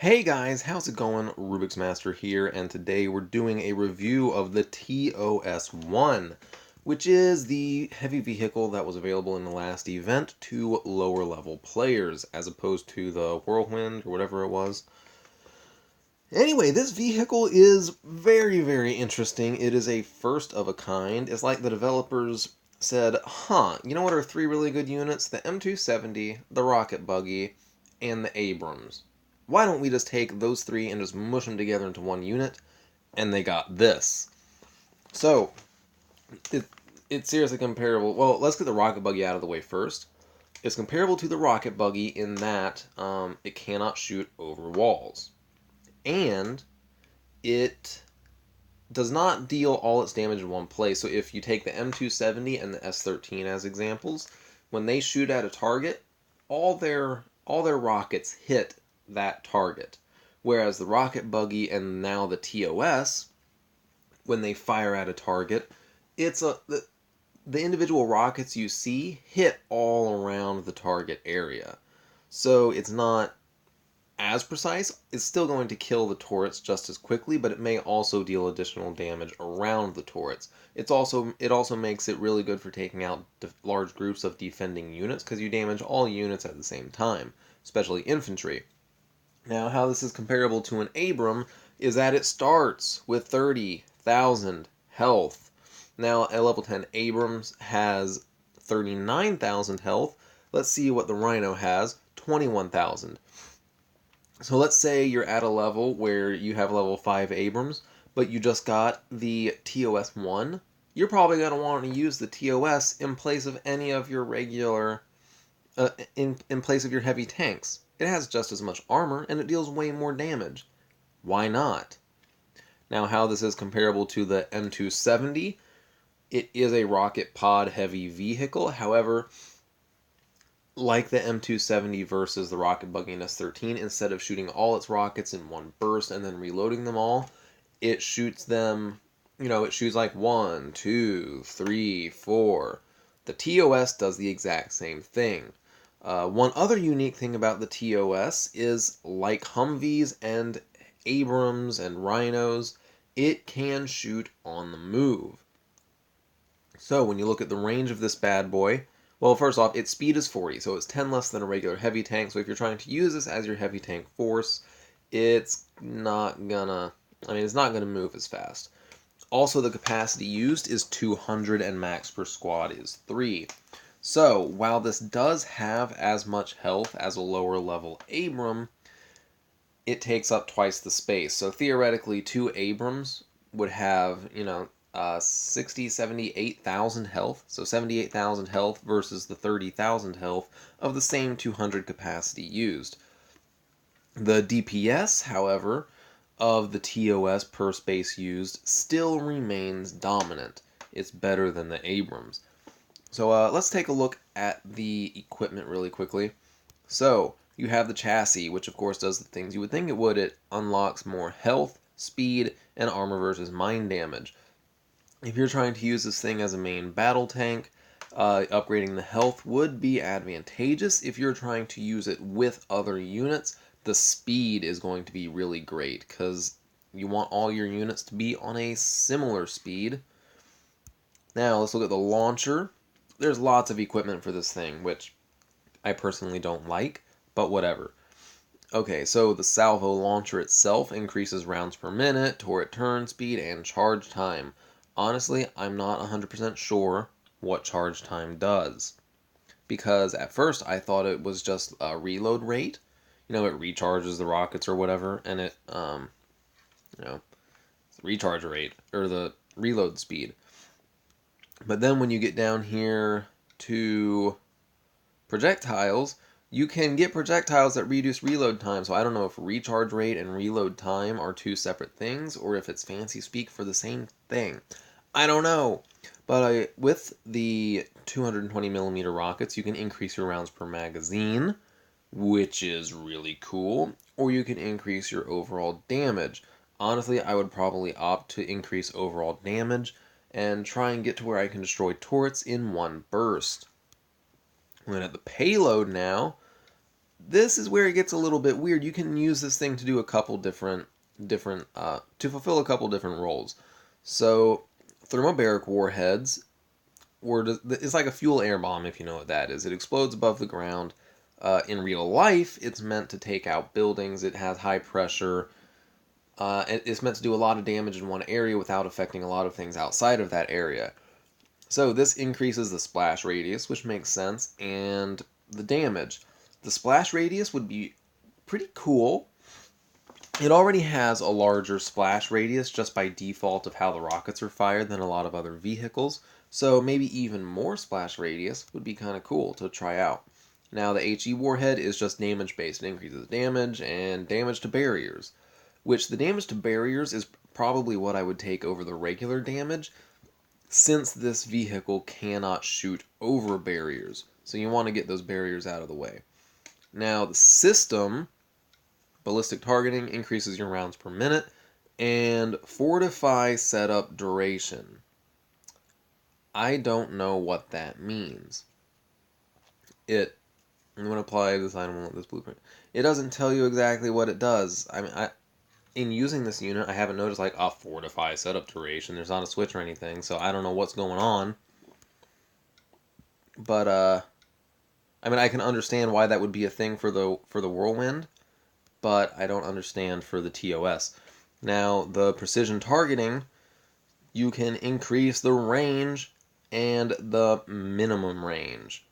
Hey guys, how's it going? Rubik's Master here, and today we're doing a review of the TOS-1, which is the heavy vehicle that was available in the last event to lower level players, as opposed to the Whirlwind or whatever it was. Anyway, this vehicle is very interesting. It is a first of a kind. It's like the developers said, you know what are three really good units? The M270, the Rocket Buggy, and the Abrams. Why don't we just take those three and just mush them together into one unit? And they got this. So, it, it's seriously comparable. Well, let's get the Rocket Buggy out of the way first. It's comparable to the Rocket Buggy in that it cannot shoot over walls. And it does not deal all its damage in one place. So if you take the M270 and the S13 as examples, when they shoot at a target, all their rockets hit that target. Whereas the Rocket Buggy and now the TOS, when they fire at a target, the individual rockets you see hit all around the target area. So it's not as precise. It's still going to kill the turrets just as quickly, but it may also deal additional damage around the turrets. It also makes it really good for taking out large groups of defending units, because you damage all units at the same time, especially infantry. Now, how this is comparable to an Abram is that it starts with 30,000 health. Now, a level 10 Abrams has 39,000 health. Let's see what the Rhino has, 21,000. So let's say you're at a level where you have level 5 Abrams, but you just got the TOS-1. You're probably going to want to use the TOS in place of any of your regular, in place of your heavy tanks. It has just as much armor, and it deals way more damage. Why not? Now, how this is comparable to the M270, it is a rocket pod heavy vehicle. However, like the M270 versus the Rocket Buggy and S13, instead of shooting all its rockets in one burst and then reloading them all, it shoots them, it shoots like 1, 2, 3, 4. The TOS does the exact same thing. One other unique thing about the TOS is, like Humvees and Abrams and Rhinos, it can shoot on the move. So when you look at the range of this bad boy, well, first off, its speed is 40, so it's 10 less than a regular heavy tank. So if you're trying to use this as your heavy tank force, it's not gonna move as fast. Also, the capacity used is 200 and max per squad is 3. So, while this does have as much health as a lower level Abram, it takes up twice the space. So theoretically, 2 Abrams would have, 78,000 health. So 78,000 health versus the 30,000 health of the same 200 capacity used. The DPS, however, of the TOS per space used still remains dominant. It's better than the Abrams. So let's take a look at the equipment really quickly. So you have the chassis, which of course does the things you would think it would. It unlocks more health, speed, and armor versus mine damage. If you're trying to use this thing as a main battle tank, upgrading the health would be advantageous. If you're trying to use it with other units, the speed is going to be really great, because you want all your units to be on a similar speed. Now, let's look at the launcher. There's lots of equipment for this thing, which I personally don't like, but whatever. Okay, so the salvo launcher itself increases rounds per minute, turret turn speed, and charge time. Honestly, I'm not 100% sure what charge time does, because at first I thought it was just a reload rate. It recharges the rockets or whatever, and it, the recharge rate, or the reload speed. But then when you get down here to projectiles, you can get projectiles that reduce reload time. So I don't know if recharge rate and reload time are two separate things, or if it's fancy speak for the same thing. I don't know. But with the 220mm rockets, you can increase your rounds per magazine, which is really cool, or you can increase your overall damage. Honestly, I would probably opt to increase overall damage and try and get to where I can destroy turrets in one burst. We're at the payload now. this is where it gets a little bit weird. You can use this thing to do a couple different to fulfill a couple different roles. So thermobaric warheads it's like a fuel air bomb, if you know what that is. It explodes above the ground. In real life, it's meant to take out buildings. It has high pressure. It's meant to do a lot of damage in one area without affecting a lot of things outside of that area. So this increases the splash radius, which makes sense, and the damage. The splash radius would be pretty cool. It already has a larger splash radius just by default of how the rockets are fired than a lot of other vehicles, so maybe even more splash radius would be kind of cool to try out. Now the HE warhead is just damage based. It increases damage and damage to barriers, which the damage to barriers is probably what I would take over the regular damage, since this vehicle cannot shoot over barriers, so you want to get those barriers out of the way. Now the system, ballistic targeting, increases your rounds per minute, and fortify setup duration. I don't know what that means. I'm going to apply this item with this blueprint. It doesn't tell you exactly what it does. I mean, in using this unit, I haven't noticed like a fortify setup duration. There's not a switch or anything, so I don't know what's going on. But I mean, I can understand why that would be a thing for the whirlwind, but I don't understand for the TOS. Now, the precision targeting, you can increase the range and the minimum range.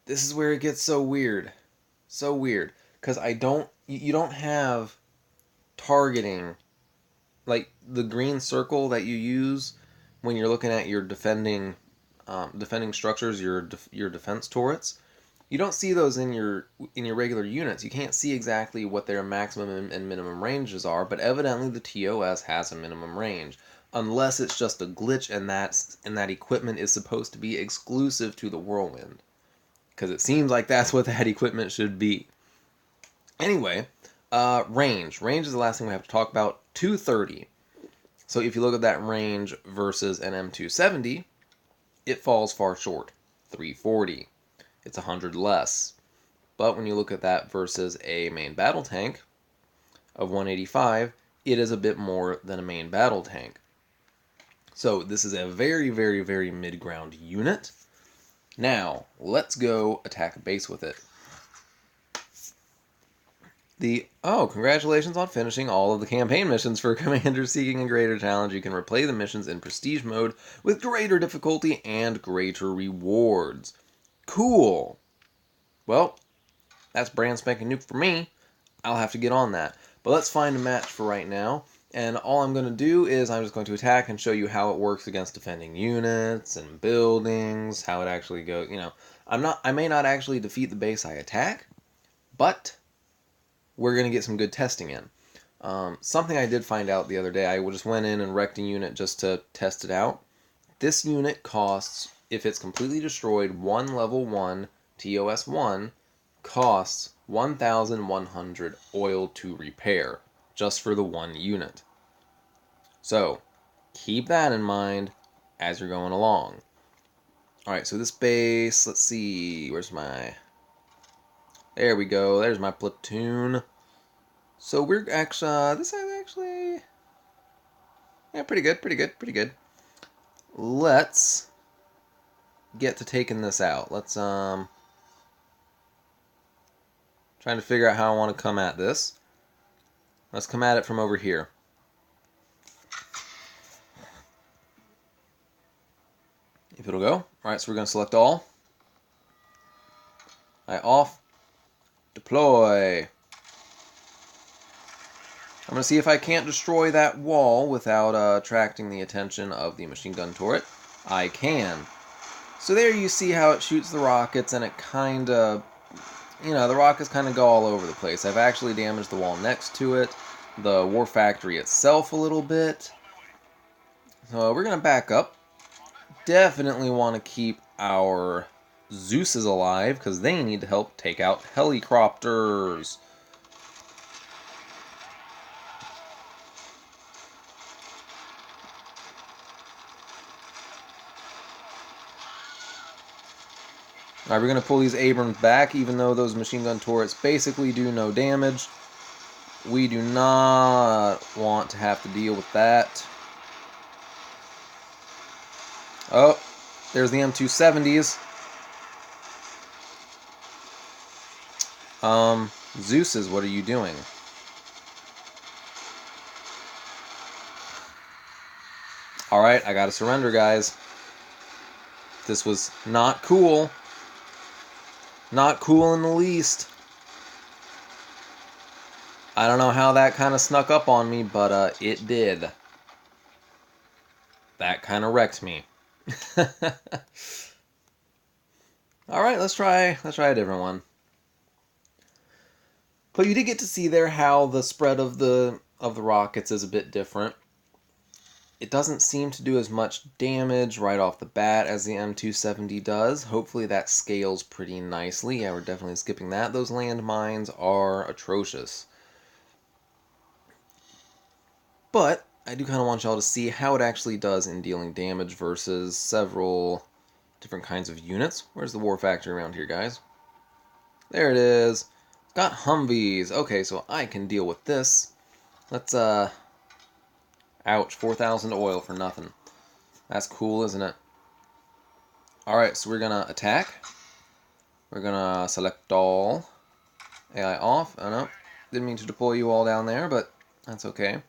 This is where it gets so weird. So weird. Because you don't have targeting, like the green circle that you use when you're looking at your defending structures, your defense turrets. You don't see those in your regular units. You can't see exactly what their maximum and minimum ranges are, but evidently the TOS has a minimum range, unless it's just a glitch and that equipment is supposed to be exclusive to the whirlwind, because it seems like that's what that equipment should be. Anyway, range is the last thing we have to talk about. 230. So if you look at that range versus an M270, it falls far short. 340. It's 100 less. But when you look at that versus a main battle tank of 185, it is a bit more than a main battle tank. So this is a very, very, very mid-ground unit. Now, let's go attack a base with it. Congratulations on finishing all of the campaign missions for Commander Seeking a Greater Challenge. You can replay the missions in Prestige mode with greater difficulty and greater rewards. Cool. Well, that's brand spanking new for me. I'll have to get on that. But let's find a match for right now. And all I'm going to do is I'm just going to attack and show you how it works against defending units and buildings, how it actually goes. I may not actually defeat the base I attack, but we're going to get some good testing in. Something I did find out the other day, I just went in and wrecked a unit just to test it out. This unit costs, if it's completely destroyed, one level 1 TOS-1 costs 1,100 oil to repair, just for the one unit. So, keep that in mind as you're going along. Alright, so this base, let's see, where's my... There we go, there's my platoon. So we're actually, this is actually, yeah, pretty good. Let's get to taking this out. Let's, trying to figure out how I want to come at this. Let's come at it from over here. If it'll go. Alright, so we're going to select all. Off. Deploy. I'm going to see if I can't destroy that wall without attracting the attention of the machine gun turret. I can. So there you see how it shoots the rockets, and it kind of, the rockets kind of go all over the place. I've actually damaged the wall next to it, the war factory itself a little bit. So we're going to back up. Definitely want to keep our Zeus's alive, because they need to help take out helicopters. Alright, we're going to pull these Abrams back, even though those machine gun turrets basically do no damage. We do not want to have to deal with that. Oh, there's the M270s. Zeus's, what are you doing? Alright, I gotta surrender, guys. This was not cool. Not cool in the least. I don't know how that kind of snuck up on me, but it did. That kind of wrecked me. Alright, let's try a different one. But you did get to see there how the spread of the rockets is a bit different. It doesn't seem to do as much damage right off the bat as the M270 does. Hopefully that scales pretty nicely. Yeah, we're definitely skipping that. Those landmines are atrocious. But I do kind of want y'all to see how it actually does in dealing damage versus several different kinds of units. Where's the war factory around here, guys? There it is. Got Humvees. Okay, so I can deal with this. Let's, ouch, 4,000 oil for nothing. That's cool, isn't it? Alright, so we're gonna attack. We're gonna select all. AI off. Oh no, didn't mean to deploy you all down there, but that's okay. And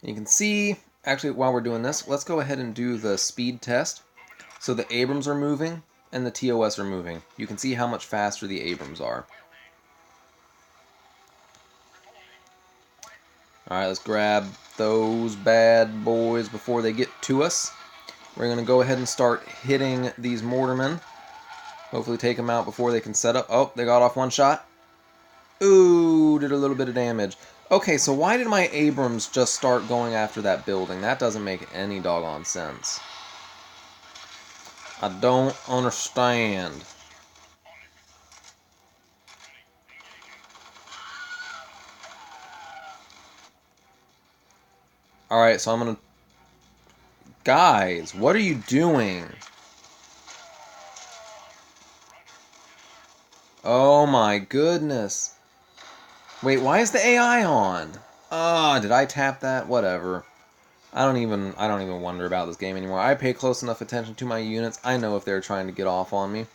you can see, actually, while we're doing this, let's go ahead and do the speed test. So the Abrams are moving, and the TOS are moving. You can see how much faster the Abrams are. Alright, let's grab those bad boys before they get to us. We're going to go ahead and start hitting these mortarmen. Hopefully take them out before they can set up. Oh, they got off one shot. Ooh, did a little bit of damage. Okay, so why did my Abrams just start going after that building? That doesn't make any doggone sense. I don't understand. Alright, so I'm gonna... Guys, what are you doing? Oh my goodness. Wait, why is the AI on? Ah, did I tap that? Whatever. I don't even wonder about this game anymore. I pay close enough attention to my units. I know if they're trying to get off on me.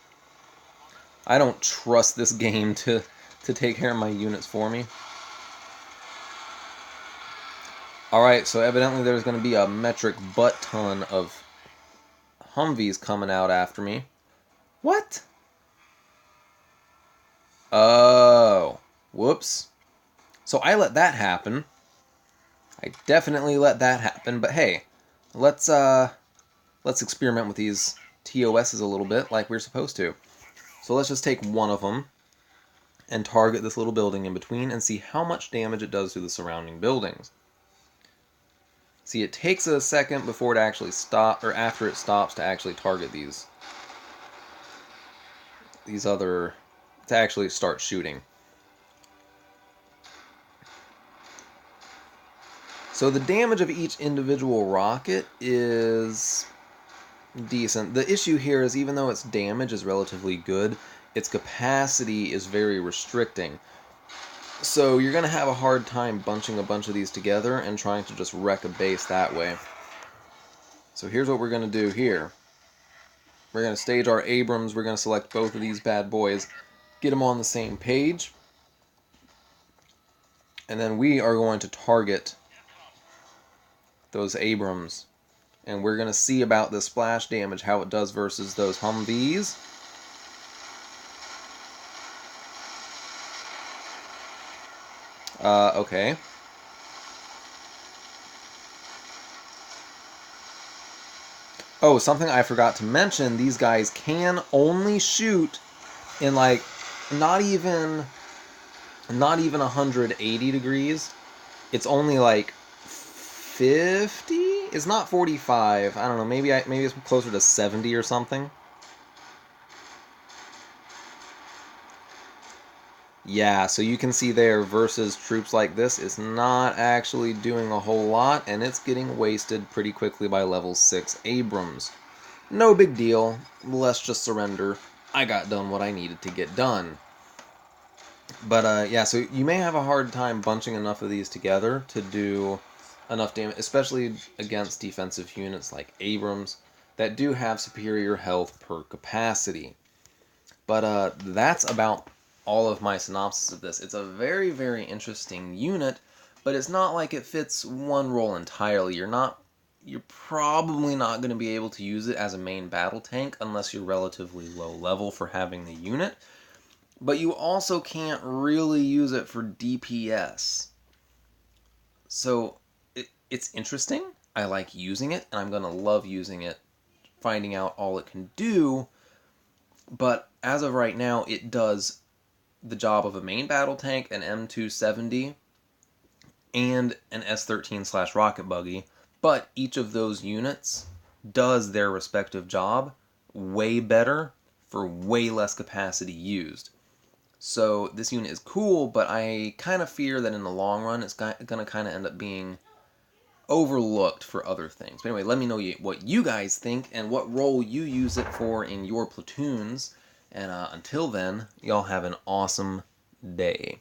I don't trust this game to take care of my units for me. Alright, so evidently there's going to be a metric butt ton of Humvees coming out after me. What? Oh. Whoops. So I let that happen. I definitely let that happen, but hey, let's experiment with these TOSs a little bit like we're supposed to. So let's just take one of them and target this little building in between and see how much damage it does to the surrounding buildings. See, it takes a second before it actually stops, or after it stops, to actually target these other, to actually start shooting. So the damage of each individual rocket is decent. The issue here is, even though its damage is relatively good, its capacity is very restricting. So you're going to have a hard time bunching a bunch of these together and trying to just wreck a base that way. So here's what we're going to do here. We're going to stage our Abrams. We're going to select both of these bad boys, get them on the same page, and then we are going to target those Abrams. And we're going to see about the splash damage, how it does versus those Humvees. Okay. Oh, something I forgot to mention, these guys can only shoot in, like, not even 180 degrees. It's only like 50? It's not 45. I don't know, maybe it's closer to 70 or something. Yeah, so you can see there, versus troops like this, it's not actually doing a whole lot, and it's getting wasted pretty quickly by level 6 Abrams. No big deal. Let's just surrender. I got done what I needed to get done. But yeah, so you may have a hard time bunching enough of these together to do enough damage, especially against defensive units like Abrams that do have superior health per capacity. But that's about all of my synopsis of this. It's a very, very interesting unit, but it's not like it fits one role entirely. You're probably not going to be able to use it as a main battle tank unless you're relatively low level for having the unit. But you also can't really use it for DPS. So it's interesting. I like using it, and I'm going to love using it, finding out all it can do. But as of right now, it does the job of a main battle tank, an M270, and an S13/rocket buggy. But each of those units does their respective job way better for way less capacity used. So this unit is cool, but I kind of fear that in the long run it's going to kind of end up being overlooked for other things. But anyway, let me know what you guys think and what role you use it for in your platoons. And until then, y'all have an awesome day.